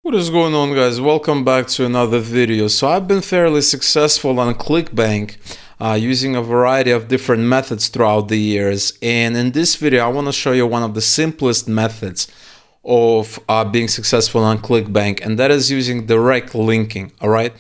What is going on, guys? Welcome back to another video. So I've been fairly successful on Clickbank using a variety of different methods throughout the years, and in this video I want to show you one of the simplest methods of being successful on Clickbank, and that is using direct linking. All right,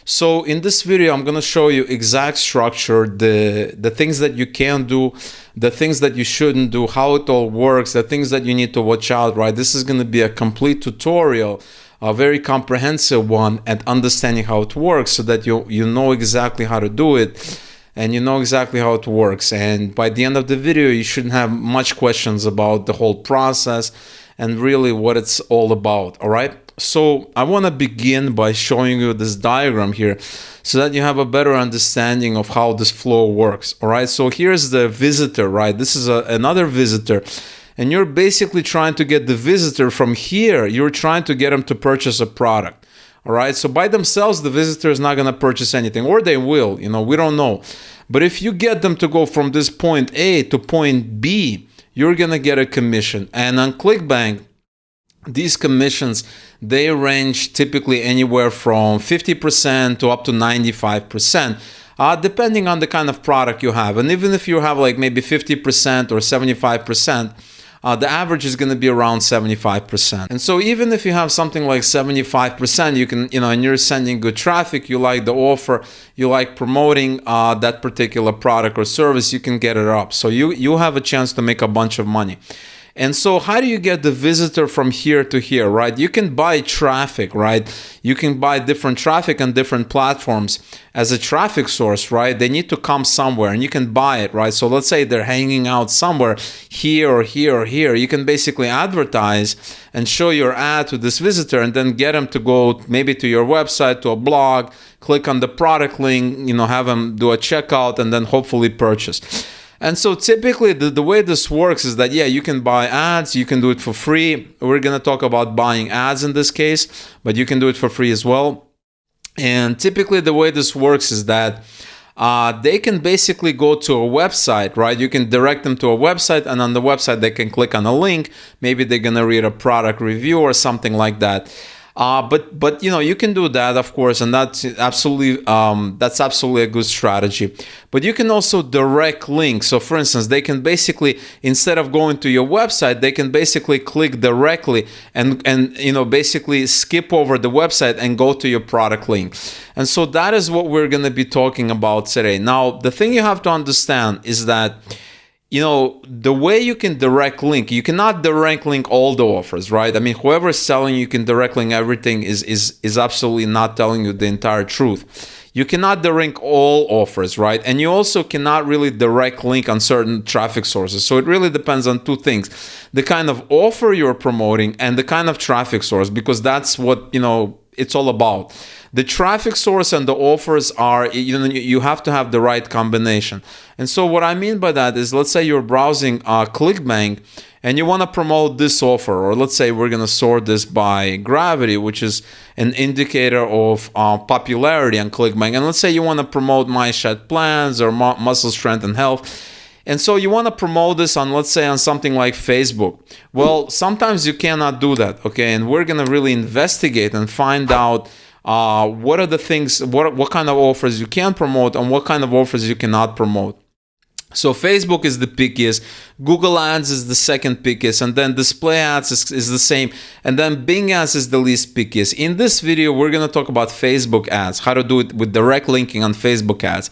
so in this video I'm going to show you exact structure, the things that you can do, the things that you shouldn't do, how it all works, the things that you need to watch out. Right, this is going to be a complete tutorial, a very comprehensive one, at understanding how it works, so that you know exactly how to do it and you know exactly how it works. And by the end of the video you shouldn't have much questions about the whole process and really what it's all about. All right, so I want to begin by showing you this diagram here so that you have a better understanding of how this flow works. All right, so here's the visitor, right? This is another visitor, and you're basically trying to get the visitor from here. You're trying to get them to purchase a product. All right, so by themselves the visitor is not going to purchase anything, or they will, we don't know. But if you get them to go from this point A to point B, you're going to get a commission. And on Clickbank, these commissions, they range typically anywhere from 50% to up to 95%. Depending on the kind of product you have. And even if you have like maybe 50% or 75%, the average is going to be around 75%. And so even if you have something like 75%, you can, and you're sending good traffic, you like the offer, you like promoting that particular product or service, you can get it up. So you have a chance to make a bunch of money. And so how do you get the visitor from here to here, right? You can buy traffic, right? You can buy different traffic on different platforms as a traffic source, right? They need to come somewhere and you can buy it, right? So let's say they're hanging out somewhere here or here or here. You can basically advertise and show your ad to this visitor and then get them to go maybe to your website, to a blog, click on the product link, have them do a checkout and then hopefully purchase. And so typically the way this works is that, yeah, you can buy ads, you can do it for free. We're going to talk about buying ads in this case, but you can do it for free as well. And typically the way this works is that they can basically go to a website, right? You can direct them to a website, and on the website they can click on a link. Maybe they're going to read a product review or something like that. But you can do that, of course, and that's absolutely a good strategy. But you can also direct link. So for instance, they can basically, instead of going to your website, they can basically click directly and basically skip over the website and go to your product link. And so that is what we're going to be talking about today. Now, the thing you have to understand is that the way you can direct link, you cannot direct link all the offers, right? I mean, whoever is selling you can direct link everything is absolutely not telling you the entire truth. You cannot direct all offers, right? And you also cannot really direct link on certain traffic sources. So it really depends on two things: the kind of offer you're promoting and the kind of traffic source, because that's what, it's all about. The traffic source and the offers are, you have to have the right combination. And so what I mean by that is, let's say you're browsing Clickbank and you want to promote this offer, or let's say we're going to sort this by gravity, which is an indicator of popularity on Clickbank. And let's say you want to promote My Shed Plans or Muscle Strength and Health. And so you want to promote this on, let's say, on something like Facebook. Well, sometimes you cannot do that, okay? And we're going to really investigate and find out what are the things, what kind of offers you can promote and what kind of offers you cannot promote. So Facebook is the pickiest, Google Ads is the second pickiest, and then display ads is the same, and then Bing ads is the least pickiest. In this video, we're going to talk about Facebook ads, how to do it with direct linking on Facebook ads.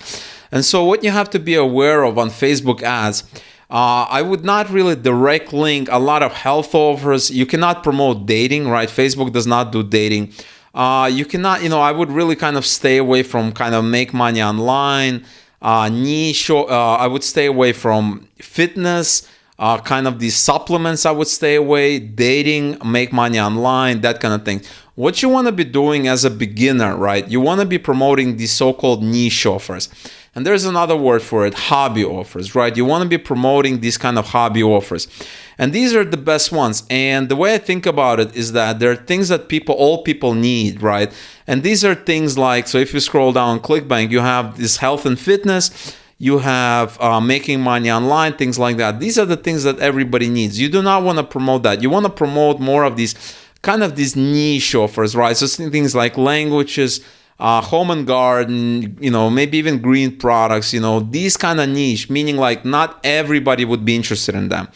And so what you have to be aware of on Facebook ads, I would not really direct link a lot of health offers. You cannot promote dating, right? Facebook does not do dating. You cannot, I would really kind of stay away from kind of make money online, niche. I would stay away from fitness, kind of these supplements. I would stay away, dating, make money online, that kind of thing. What you want to be doing as a beginner, right? You want to be promoting these so-called niche offers. And there's another word for it, hobby offers, right? You want to be promoting these kind of hobby offers. And these are the best ones. And the way I think about it is that there are things that all people need, right? And these are things like, so if you scroll down Clickbank, you have this health and fitness, you have making money online, things like that. These are the things that everybody needs. You do not want to promote that. You want to promote more of these kind of these niche offers, right? So things like languages, home and garden, maybe even green products, these kind of niche, meaning like not everybody would be interested in them.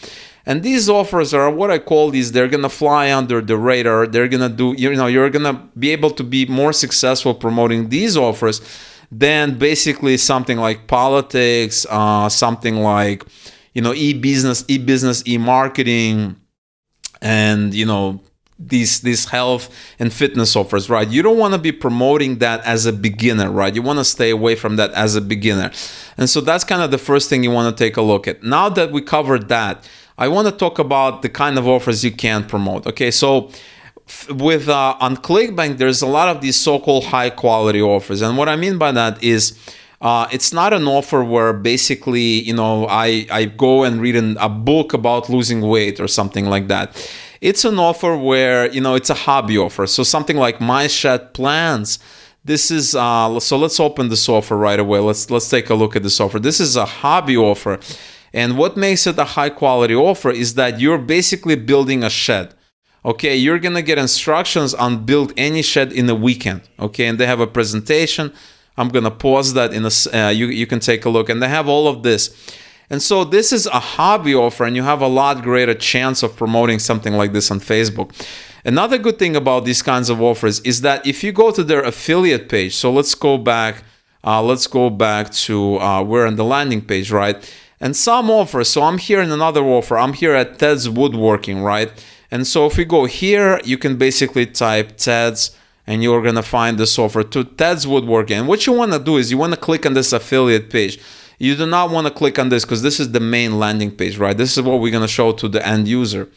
And these offers are what I call these, they're going to fly under the radar. They're going to do, you're going to be able to be more successful promoting these offers than basically something like politics, something like, e-business, e-marketing, and, these health and fitness offers, right? You don't want to be promoting that as a beginner, right? You want to stay away from that as a beginner. And so that's kind of the first thing you want to take a look at. Now that we covered that, I want to talk about the kind of offers you can promote. Okay, so with on Clickbank, there's a lot of these so-called high quality offers. And what I mean by that is it's not an offer where basically, I go and read a book about losing weight or something like that. It's an offer where, it's a hobby offer. So something like My Shed Plans. This is, so let's open this offer right away. Let's take a look at this offer. This is a hobby offer. And what makes it a high quality offer is that you're basically building a shed. Okay, you're going to get instructions on build any shed in a weekend. Okay, and they have a presentation. I'm going to pause that you can take a look, and they have all of this. And so this is a hobby offer, and you have a lot greater chance of promoting something like this on Facebook. Another good thing about these kinds of offers is that if you go to their affiliate page, so let's go back to we're on the landing page, right? And some offers, so I'm here in another offer. I'm here at Ted's Woodworking, right? And so if we go here, you can basically type Ted's, and you're going to find this offer to Ted's Woodworking. And what you want to do is you want to click on this affiliate page. You do not want to click on this because this is the main landing page, right? This is what we're going to show to the end user.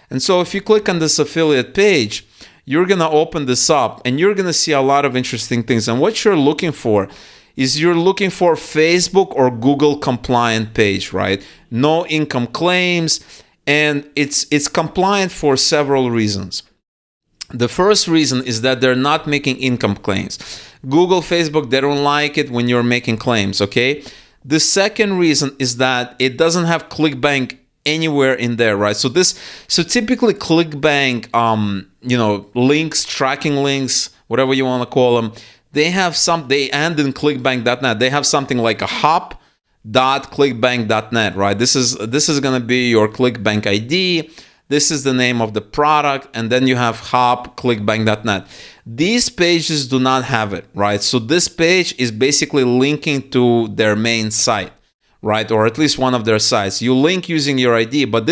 And so if you click on this affiliate page, you're going to open this up and you're going to see a lot of interesting things. And what you're looking for is you're looking for Facebook or Google compliant page, right? No income claims, and it's compliant for several reasons. The first reason is that they're not making income claims. Google, Facebook, they don't like it when you're making claims, okay? The second reason is that it doesn't have Clickbank anywhere in there, right? So typically Clickbank, links, tracking links, whatever you want to call them, they end in clickbank.net. They have something like a hop.clickbank.net, right? This is going to be your Clickbank ID. This is the name of the product, and then you have hop.clickbank.net. These pages do not have it, right? So this page is basically linking to their main site, right? Or at least one of their sites. You link using your ID, but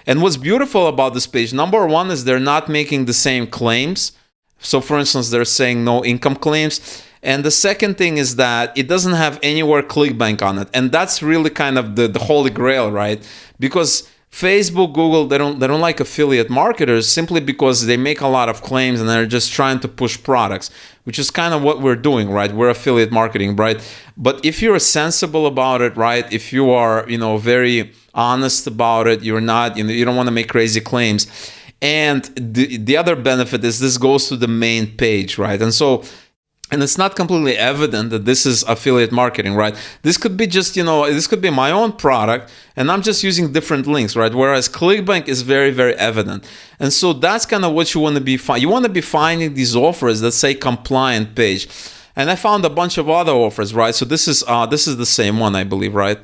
and what's beautiful about this page, number one is they're not making the same claims. So for instance, they're saying no income claims. And the second thing is that it doesn't have anywhere Clickbank on it. And that's really kind of the holy grail, right? Because Facebook, Google, they don't like affiliate marketers simply because they make a lot of claims and they're just trying to push products, which is kind of what we're doing, right? We're affiliate marketing, right? But if you're sensible about it, right? If you are, very honest about it, you're not, you don't want to make crazy claims. And the other benefit is this goes to the main page, right? And it's not completely evident that this is affiliate marketing, right? This could be just, this could be my own product and I'm just using different links, right? Whereas Clickbank is very, very evident. And so that's kind of what you want to be finding. You want to be finding these offers that say compliant page. And I found a bunch of other offers, right? So this is the same one, I believe, right?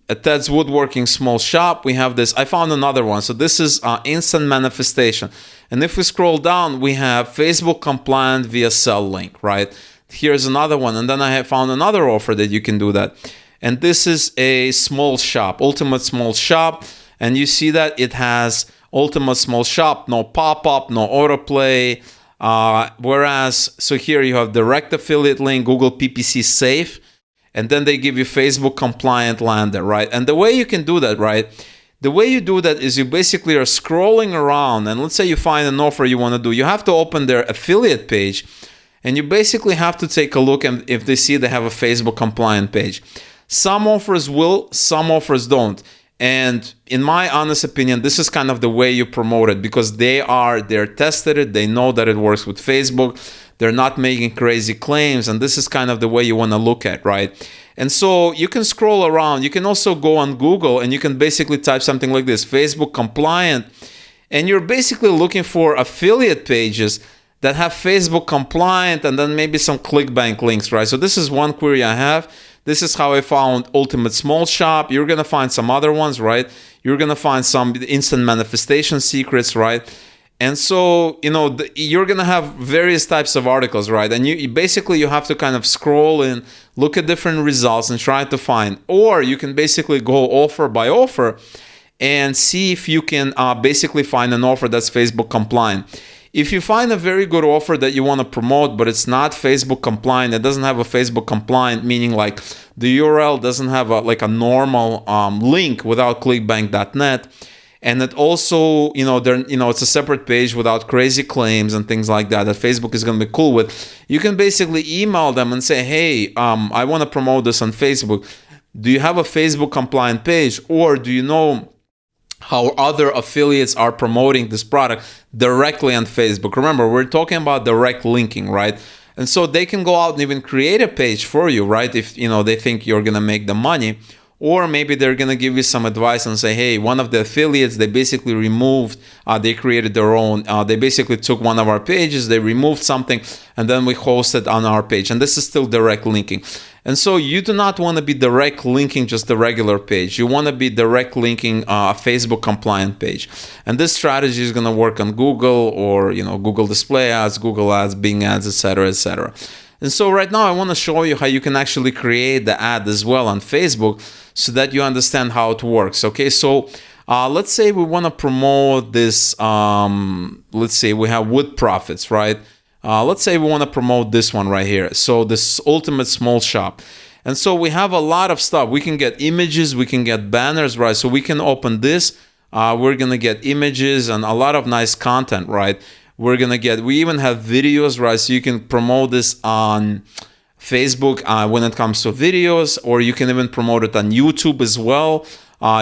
At Ted's Woodworking Small Shop, we have this. I found another one. So this is instant manifestation. And if we scroll down, we have Facebook compliant VSL link, right? Here's another one. And then I have found another offer that you can do that. And this is a small shop, ultimate small shop. And you see that it has ultimate small shop, no pop-up, no autoplay. So here you have direct affiliate link, Google PPC safe. And then they give you Facebook compliant lander, right? And the way you can do that, right? The way you do that is you basically are scrolling around, and let's say you find an offer you want to do. You have to open their affiliate page, and you basically have to take a look and if they see they have a Facebook compliant page. Some offers will, some offers don't. And in my honest opinion, this is kind of the way you promote it because they're tested it. They know that it works with Facebook. They're not making crazy claims. And this is kind of the way you want to look at, right? And so you can scroll around. You can also go on Google and you can basically type something like this, Facebook compliant. and you're basically looking for affiliate pages that have Facebook compliant and then maybe some Clickbank links, right? So this is one query I have. This is how I found Ultimate Small Shop. You're gonna find some other ones, right? You're gonna find some instant manifestation secrets, right? And so, you're gonna have various types of articles, right? And you basically you have to kind of scroll and look at different results and try to find, or you can basically go offer by offer and see if you can basically find an offer that's Facebook compliant. If you find a very good offer that you want to promote, but it's not Facebook compliant, it doesn't have a Facebook compliant, meaning like the URL doesn't have a normal link without clickbank.net, and it also, it's a separate page without crazy claims and things like that Facebook is going to be cool with, you can basically email them and say, hey, I want to promote this on Facebook. Do you have a Facebook compliant page, or do you know how other affiliates are promoting this product directly on Facebook? Remember, we're talking about direct linking, right? And so they can go out and even create a page for you, right? If they think you're gonna make the money, or maybe they're gonna give you some advice and say, hey, one of the affiliates, they basically removed, they created their own, they basically took one of our pages, they removed something, and then we hosted on our page. And this is still direct linking. And so you do not want to be direct linking just the regular page. You want to be direct linking a Facebook compliant page. And this strategy is going to work on Google, or Google Display Ads, Google Ads, Bing Ads, etc., etc. And so right now I want to show you how you can actually create the ad as well on Facebook so that you understand how it works. Okay, so let's say we want to promote this, let's say we have wood profits, right? Let's say we want to promote this one right here. So this Ultimate Small Shop. And so we have a lot of stuff. We can get images, we can get banners, right? So we can open this. We're going to get images and a lot of nice content, right? We even have videos, right? So you can promote this on Facebook when it comes to videos, or you can even promote it on YouTube as well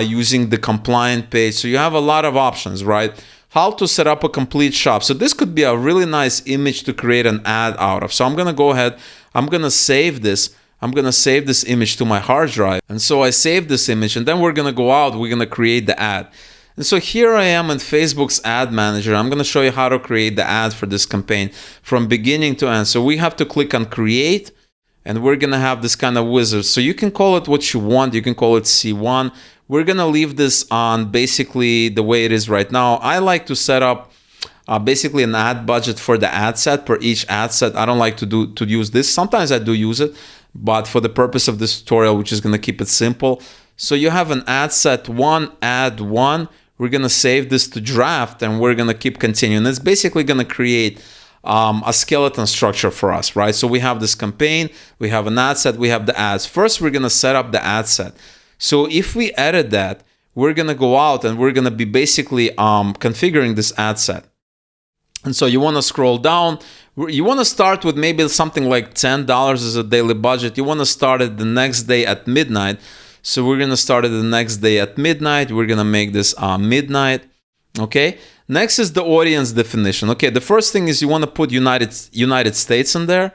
using the compliant page. So you have a lot of options, right? How to set up a complete shop. So this could be a really nice image to create an ad out of. So I'm going to go ahead, I'm going to save this. I'm going to save this image to my hard drive. And so I save this image, and then we're going to go out, we're going to create the ad. And so here I am in Facebook's ad manager. I'm going to show you how to create the ad for this campaign from beginning to end. So we have to click on create, and we're going to have this kind of wizard. So you can call it what you want. You can call it C1. We're going to leave this on basically the way it is right now. I like to set up basically an ad budget for the ad set per each ad set. I don't like to use this. Sometimes I do use it, but for the purpose of this tutorial, which is going to keep it simple. So you have an ad set 1, ad 1. We're going to save this to draft, and we're going to keep continuing. It's basically going to create a skeleton structure for us, right? So we have this campaign, we have an ad set, we have the ads. First, we're going to set up the ad set. So if we edit that, we're going to go out and we're going to be basically configuring this ad set. And so you want to scroll down. You want to start with maybe something like $10 as a daily budget. You want to start it the next day at midnight. So we're going to start it the next day at midnight. We're going to make this midnight. Okay. Next is the audience definition. Okay. The first thing is you want to put United States in there.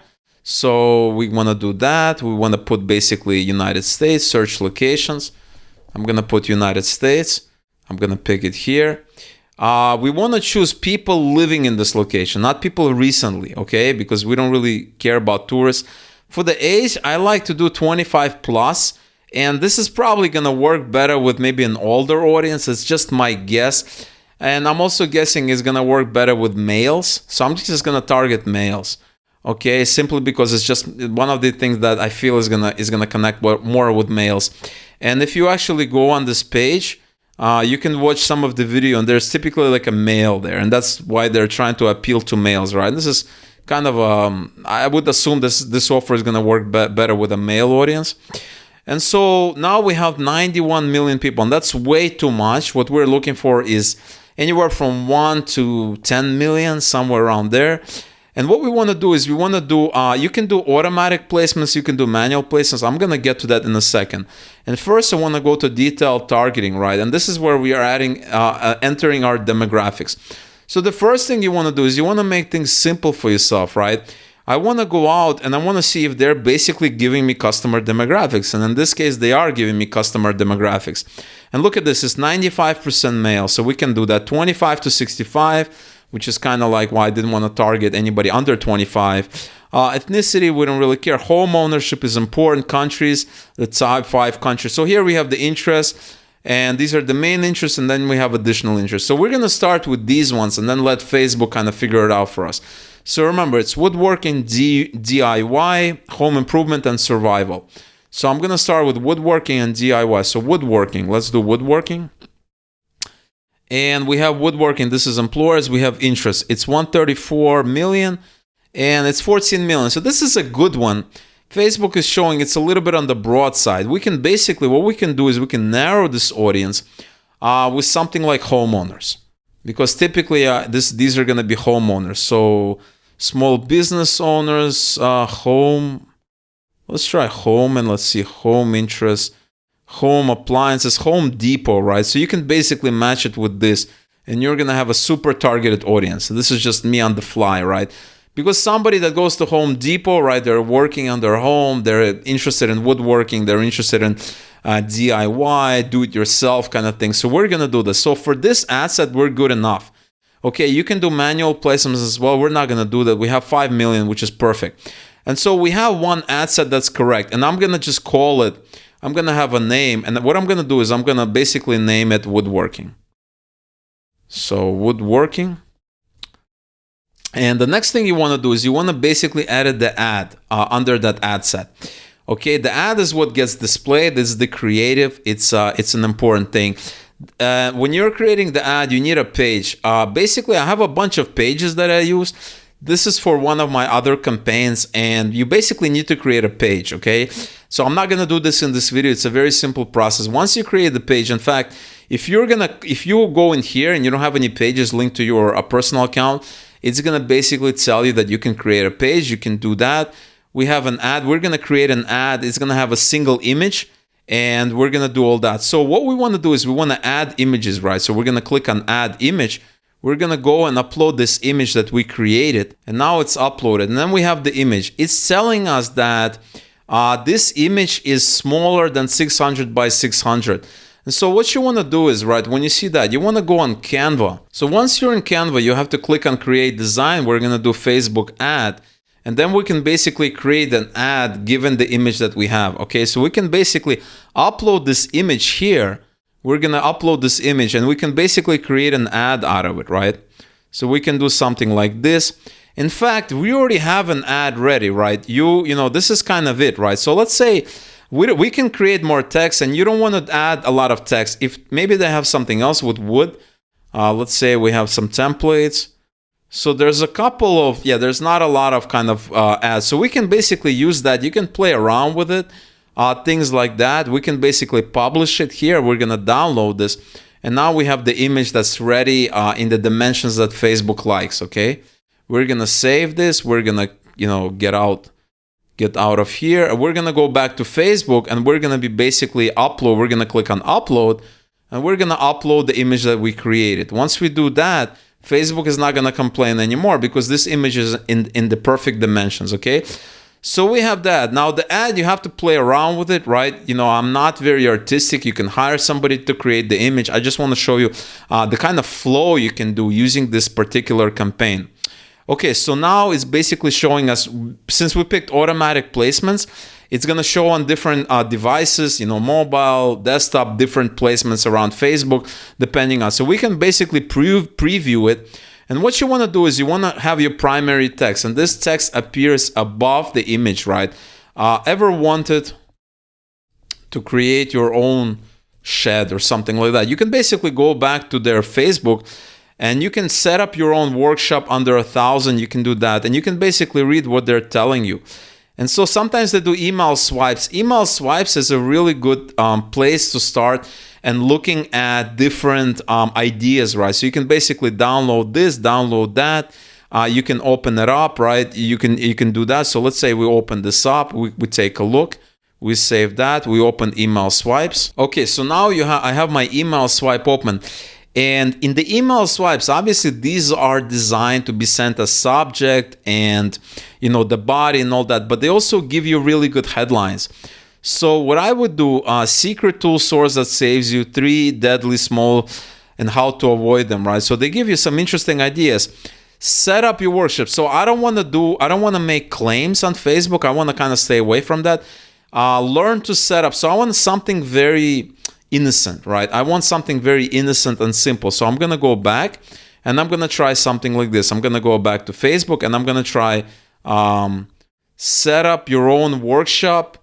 So we want to do that. We want to put basically United States, search locations. I'm going to put United States. I'm going to pick it here. We want to choose people living in this location, not people recently, okay? Because we don't really care about tourists. For the age, I like to do 25 plus. And this is probably going to work better with maybe an older audience. It's just my guess. And I'm also guessing it's going to work better with males. So I'm just going to target males. Okay, simply because it's just one of the things that I feel is gonna connect more with males. And if you actually go on this page, you can watch some of the video, and there's typically like a male there, and that's why they're trying to appeal to males, right? This is kind of I would assume this offer is gonna work better with a male audience. And so now we have 91 million people, and that's way too much. What we're looking for is anywhere from 1 to 10 million, somewhere around there. And what we want to do is we want to do, you can do automatic placements, you can do manual placements. I'm going to get to that in a second. And first I want to go to detailed targeting, right? And this is where we are entering our demographics. So the first thing you want to do is you want to make things simple for yourself, right? I want to go out and I want to see if they're basically giving me customer demographics. And in this case, they are giving me customer demographics. And look at this, it's 95% male. So we can do that 25 to 65, which is kind of like why I didn't want to target anybody under 25. Ethnicity, we don't really care. Home ownership is important. Countries, the top 5 countries. So here we have the interests. And these are the main interests, and then we have additional interests. So we're going to start with these ones and then let Facebook kind of figure it out for us. So remember, it's woodworking, DIY, home improvement, and survival. So I'm going to start with woodworking and DIY. So woodworking, let's do woodworking. And we have woodworking. This is employers. We have interests. It's 134 million and it's 14 million. So this is a good one. Facebook is showing it's a little bit on the broad side. We can basically, what we can do is we can narrow this audience with something like homeowners. Because typically these are going to be homeowners. So small business owners, home. Let's try home and let's see home interest, home appliances, Home Depot, right? So you can basically match it with this and you're going to have a super targeted audience. So this is just me on the fly, right? Because somebody that goes to Home Depot, right, they're working on their home, they're interested in woodworking, they're interested in DIY, do-it-yourself kind of thing. So we're going to do this. So for this ad set, we're good enough. Okay, you can do manual placements as well. We're not going to do that. We have 5 million, which is perfect. And so we have one ad set that's correct. And I'm going to just call it, I'm going to have a name. And what I'm going to do is I'm going to basically name it woodworking. So woodworking. And the next thing you want to do is you want to basically edit the ad under that ad set. Okay, the ad is what gets displayed. This is the creative. It's an important thing. When you're creating the ad, you need a page. Basically, I have a bunch of pages that I use. This is for one of my other campaigns, and you basically need to create a page, okay? So I'm not going to do this in this video. It's a very simple process. Once you create the page, in fact, if you go in here and you don't have any pages linked to your personal account, it's going to basically tell you that you can create a page. You can do that. We have an ad. We're going to create an ad. It's going to have a single image, and we're going to do all that. So what we want to do is we want to add images, right? So we're going to click on add image. We're going to go and upload this image that we created, and now it's uploaded. And then we have the image. It's telling us that this image is smaller than 600 by 600. And so what you want to do is, right, when you see that, you want to go on Canva. So once you're in Canva, you have to click on Create Design. We're going to do Facebook Ad. And then we can basically create an ad given the image that we have. Okay, so we can basically upload this image here. We're going to upload this image and we can basically create an ad out of it, right? So we can do something like this. In fact, we already have an ad ready, right? You know, this is kind of it, right? So let's say we can create more text and you don't want to add a lot of text. If maybe they have something else with wood, let's say we have some templates. So there's a couple of, there's not a lot of kind of ads. So we can basically use that. You can play around with it, things like that. We can basically publish it here. We're going to download this. And now we have the image that's ready in the dimensions that Facebook likes, okay? We're going to save this. We're going to, get out of here. We're going to go back to Facebook and we're going to be basically upload. We're going to click on upload and we're going to upload the image that we created. Once we do that, Facebook is not going to complain anymore because this image is in the perfect dimensions, okay? So we have that. Now the ad, you have to play around with it, right? I'm not very artistic. You can hire somebody to create the image. I just want to show you the kind of flow you can do using this particular campaign. Okay, so now it's basically showing us, since we picked automatic placements, it's going to show on different devices, mobile, desktop, different placements around Facebook, depending on. So we can basically preview it. And what you want to do is you want to have your primary text. And this text appears above the image, right? Ever wanted to create your own shed or something like that? You can basically go back to their Facebook and you can set up your own workshop under 1,000. You can do that. And you can basically read what they're telling you. And so sometimes they do email swipes. Email swipes is a really good place to start and looking at different ideas, right? So you can basically download this, download that. You can open it up, right? You can do that. So let's say we open this up, we take a look, we save that, we open email swipes. Okay, so now I have my email swipe open. And in the email swipes, obviously these are designed to be sent as subject and, you know, the body and all that, but they also give you really good headlines. So what I would do, secret tool source that saves you, 3 deadly small and how to avoid them, right? So they give you some interesting ideas. Set up your workshop. So I don't want to make claims on Facebook. I want to kind of stay away from that. Learn to set up. So I want something very innocent, right? I want something very innocent and simple. So I'm going to go back and I'm going to try something like this. I'm going to go back to Facebook and I'm going to try set up your own workshop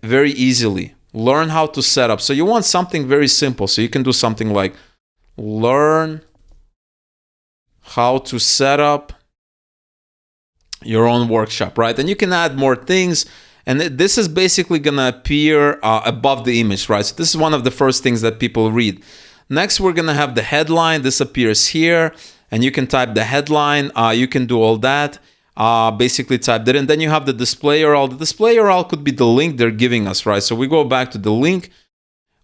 very easily. Learn how to set up. So you want something very simple. So you can do something like learn how to set up your own workshop, right? And you can add more things. And this is basically going to appear above the image, right? So this is one of the first things that people read. Next, we're going to have the headline. This appears here. And you can type the headline. You can do all that. Basically type that in. Then you have the display URL. The display URL could be the link they're giving us, right? So we go back to the link.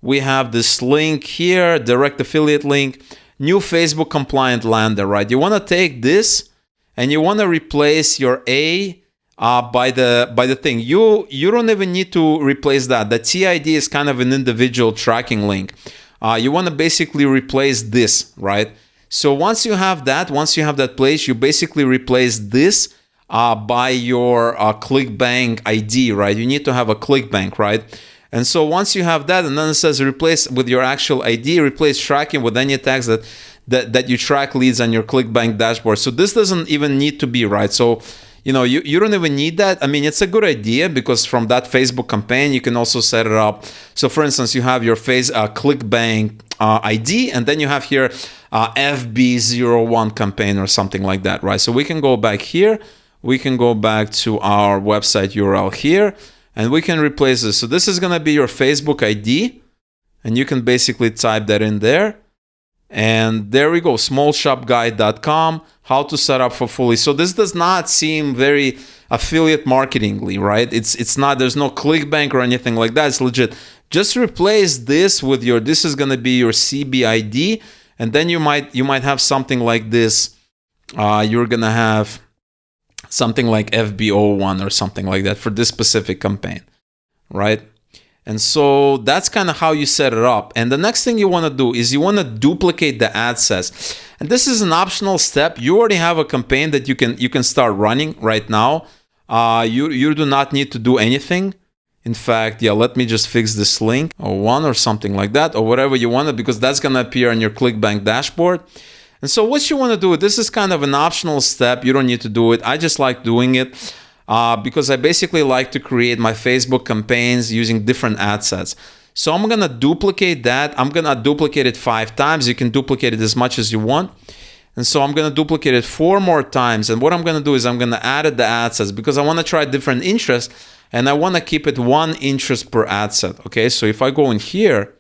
We have this link here, direct affiliate link. New Facebook compliant lander, right? You want to take this and you want to replace your A by the thing. You don't even need to replace that. The TID is kind of an individual tracking link. You want to basically replace this, right? So once you have that place, you basically replace this by your Clickbank ID, right? You need to have a Clickbank, right? And so once you have that, and then it says replace with your actual ID, replace tracking with any tags that you track leads on your Clickbank dashboard. So this doesn't even need to be, right? So, you know, you don't even need that. I mean, it's a good idea because from that Facebook campaign, you can also set it up. So for instance, you have your Clickbank ID, and then you have here FB01 campaign or something like that, right? So we can go back here. We can go back to our website URL here. And we can replace this. So this is going to be your Facebook ID. And you can basically type that in there. And there we go, smallshopguide.com, how to set up for fully. So this does not seem very affiliate marketingly, right? It's not, there's no Clickbank or anything like that. It's legit. Just replace this with your, this is going to be your CBID. And then you might have something like this. You're going to have something like FB01 or something like that for this specific campaign, right? And so that's kind of how you set it up. And the next thing you want to do is you want to duplicate the ad sets. And this is an optional step. You already have a campaign that you can start running right now. You do not need to do anything. In fact, yeah, let me just fix this link or one or something like that or whatever you want, because that's going to appear on your Clickbank dashboard. And so what you want to do, this is kind of an optional step. You don't need to do it. I just like doing it because I basically like to create my Facebook campaigns using different ad sets. So I'm going to duplicate that. I'm going to duplicate it 5 times. You can duplicate it as much as you want. And so I'm going to duplicate it 4 more times. And what I'm going to do is I'm going to add the ad sets because I want to try different interests and I want to keep it 1 interest per ad set. Okay, so if I go in here,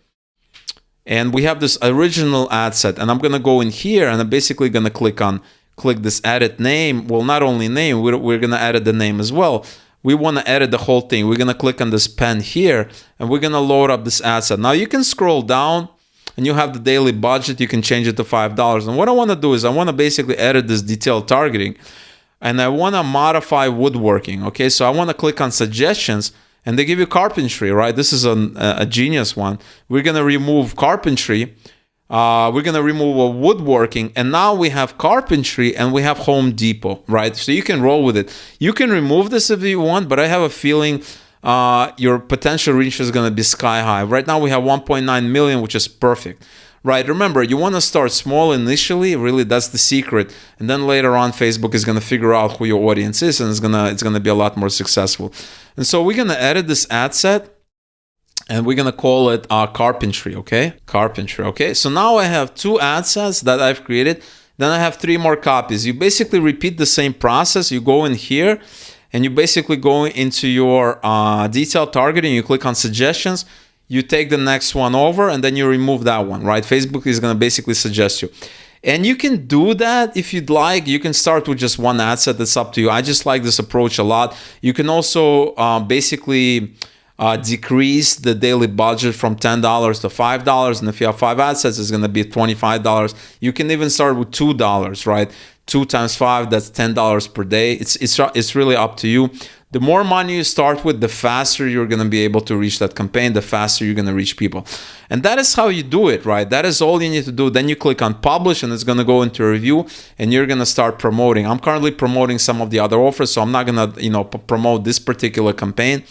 and we have this original ad set, and I'm going to go in here and I'm basically going to click this edit name. Well, not only name, we're going to edit the name as well. We want to edit the whole thing. We're going to click on this pen here and we're going to load up this ad set. Now you can scroll down and you have the daily budget. You can change it to $5. And what I want to do is I want to basically edit this detailed targeting and I want to modify woodworking. Okay, so I want to click on suggestions. And they give you carpentry, right? This is a genius one. We're going to remove carpentry. We're going to remove a woodworking. And now we have carpentry and we have Home Depot, right? So you can roll with it. You can remove this if you want, but I have a feeling your potential reach is going to be sky high. Right now we have 1.9 million, which is perfect. Right, remember, you want to start small initially. Really, that's the secret. And then later on, Facebook is going to figure out who your audience is, and it's gonna be a lot more successful. And so we're going to edit this ad set, and we're going to call it carpentry, okay? Carpentry, okay? So now I have 2 ad sets that I've created. Then I have 3 more copies. You basically repeat the same process. You go in here, and you basically go into your detailed targeting. You click on suggestions. You take the next one over and then you remove that one, right? Facebook is going to basically suggest you. And you can do that if you'd like. You can start with just 1 ad set. That's up to you. I just like this approach a lot. You can also basically decrease the daily budget from $10 to $5. And if you have 5 ad sets, it's going to be $25. You can even start with $2, right? 2 times 5, that's $10 per day. It's really up to you. The more money you start with, the faster you're going to be able to reach that campaign, the faster you're going to reach people. And that is how you do it, right? That is all you need to do. Then you click on publish and it's going to go into review and you're going to start promoting. I'm currently promoting some of the other offers, so I'm not going to, promote this particular campaign.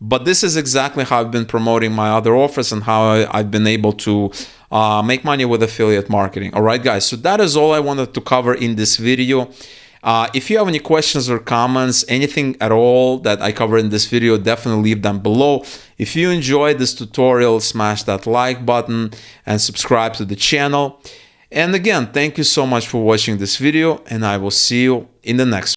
But this is exactly how I've been promoting my other offers and how I've been able to make money with affiliate marketing. All right, guys. So that is all I wanted to cover in this video. If you have any questions or comments, anything at all that I covered in this video, definitely leave them below. If you enjoyed this tutorial, smash that like button and subscribe to the channel. And again, thank you so much for watching this video, and I will see you in the next one.